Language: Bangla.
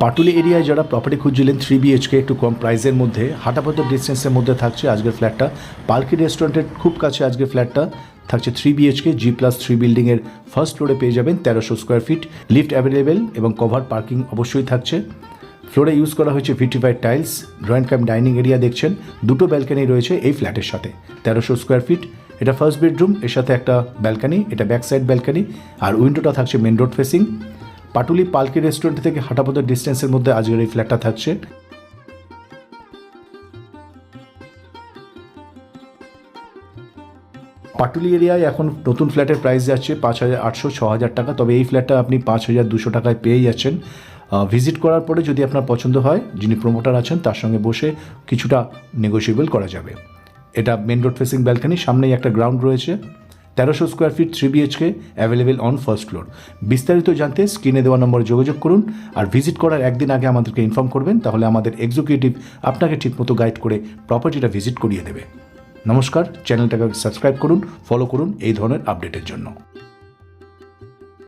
পাটুলি এরিয়ায় যারা প্রপার্টি খুঁজছিলেন 3 BHK একটু কম প্রাইসের মধ্যে হাঁটাপথের ডিস্টেন্সের মধ্যে থাকছে আজকের ফ্ল্যাটটা। পালকি রেস্টুরেন্টের খুব কাছে আজকের ফ্ল্যাটটা থাকছে। 3 BHK G+3 বিল্ডিংয়ের ফার্স্ট ফ্লোরে পেয়ে যাবেন 1300 স্কোয়ার ফিট, লিফট অ্যাভেলেবেল এবং কভার পার্কিং অবশ্যই থাকছে। ফ্লোরে ইউজ করা হয়েছে vitrified tiles. Drawing cum dining area দেখছেন, দুটো ব্যালকানি রয়েছে এই ফ্ল্যাটের সাথে। 1300 স্কোয়ার ফিট, এটা ফার্স্ট বেডরুম, এর সাথে একটা ব্যালকানি, এটা ব্যাক সাইড ব্যালকানি, আর উইন্ডোটা থাকছে মেন রোড ফেসিং। পাটুলি পালকি রেস্টুরেন্ট থেকে হাঁটাপথের ডিস্টেন্সের মধ্যে আজকের এই ফ্ল্যাটটা থাকছে। পাটুলি এরিয়ায় এখন নতুন ফ্ল্যাটের প্রাইস যাচ্ছে 5,800 6,000 টাকা, তবে এই ফ্ল্যাটটা আপনি 5,200 টাকায় পেয়ে যাচ্ছেন। ভিজিট করার পরে যদি আপনার পছন্দ হয়, যিনি প্রমোটার আছেন তার সঙ্গে বসে কিছুটা নেগোশিয়েবল করা যাবে। এটা মেন রোড ফেসিং ব্যালকানি, সামনেই একটা গ্রাউন্ড রয়েছে। 1300 square fit, 3 BHK, available on first floor. বিস্তারিত জানতে স্ক্রিনে দেওয়া নম্বরে যোগাযোগ করুন, আর ভিজিট করার একদিন আগে আমাদেরকে ইনফর্ম করবেন, তাহলে আমাদের এক্সিকিউটিভ আপনাকে ঠিকমতো গাইড করে প্রপার্টিটা ভিজিট করিয়ে দেবে। নমস্কার, চ্যানেলটাকে সাবস্ক্রাইব করুন, ফলো করুন এই ধরনের আপডেটের জন্য।